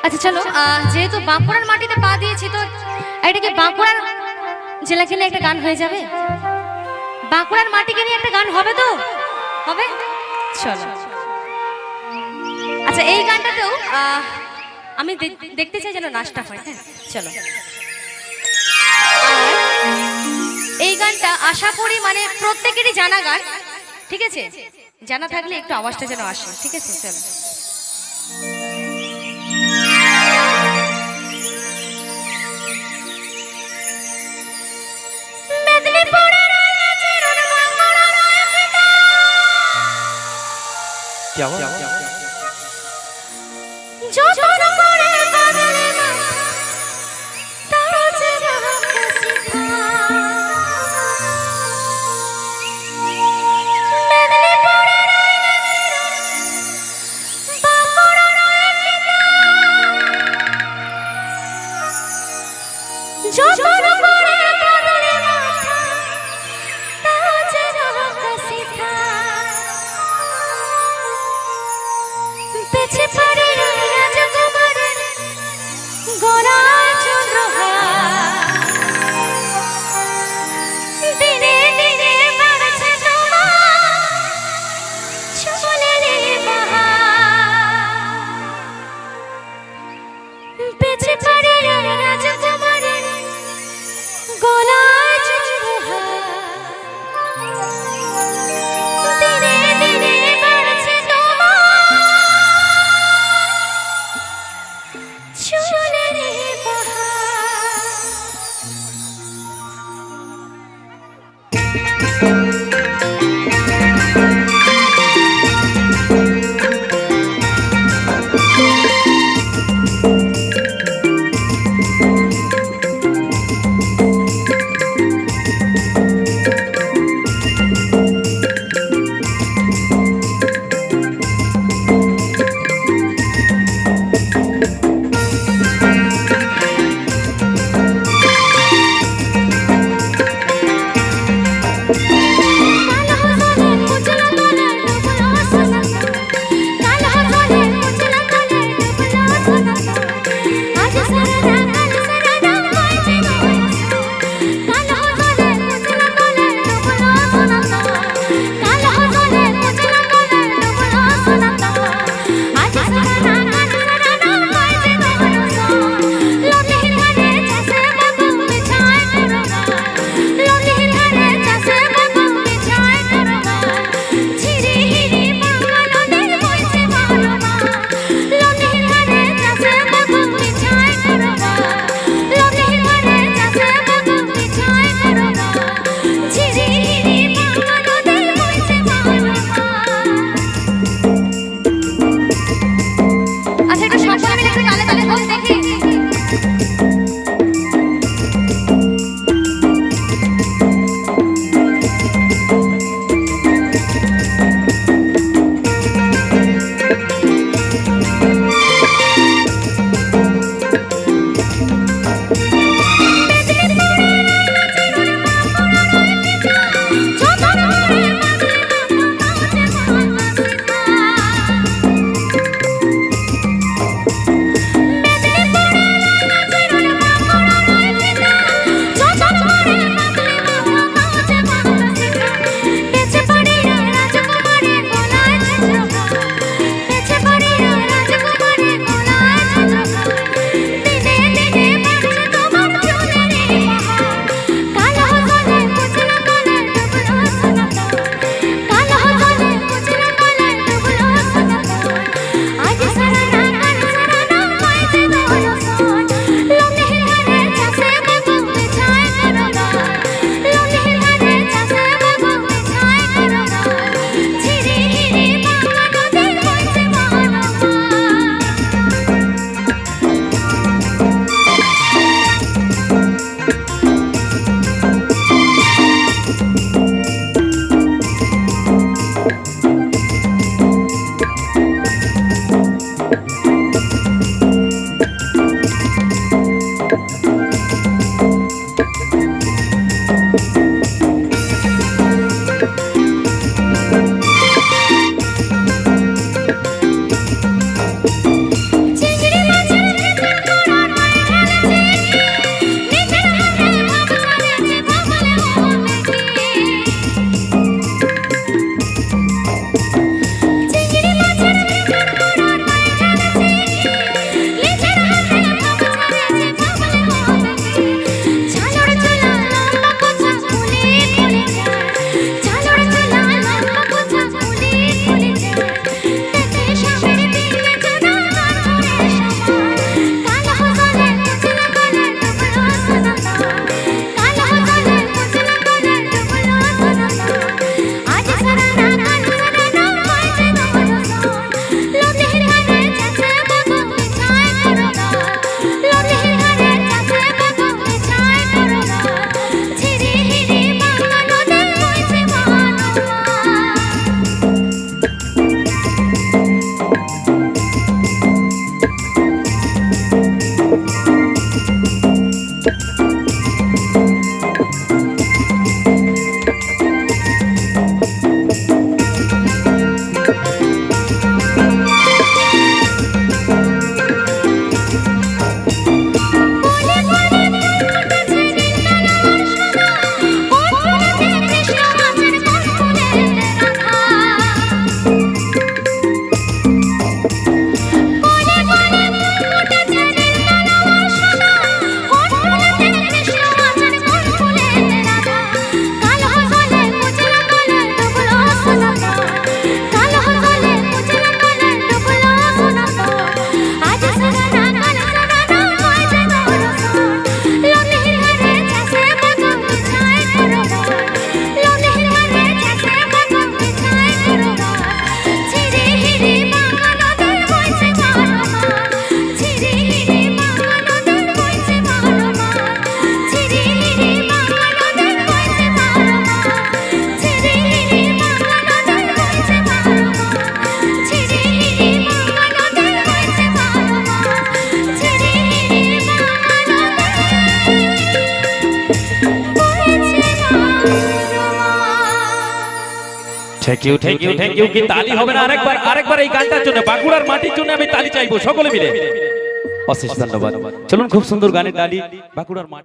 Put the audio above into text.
আচ্ছা চলো, যেহেতু বাঁকুড়ার মাটিতে পা দিয়েছি তো এটাকে বাঁকুড়ার জেলাকে নিয়ে একটা গান হয়ে যাবে। বাঁকুড়ার মাটিকে নিয়ে একটা গান হবে তো? হবে, চলো। আচ্ছা এই গানটাতেও আমি দেখতে চাই যেন নাচটা হয়। হ্যাঁ চলো। এই গানটা আশা করি মানে প্রত্যেকেরই জানা গান, ঠিক আছে? জানা থাকলে একটু আওয়াজটা যেন আসে, ঠিক আছে? চলো। क्या हुआ? Thank you thank you thank you. কি তালি হবে না আরেকবার এই গানটার জন্য, বাঁকুড়ার মাটির জন্য আমি তালি চাইবো সকলে মিলে। অশেষ ধন্যবাদ। চলুন, খুব সুন্দর গানের তালি বাঁকুড়ার মাটি।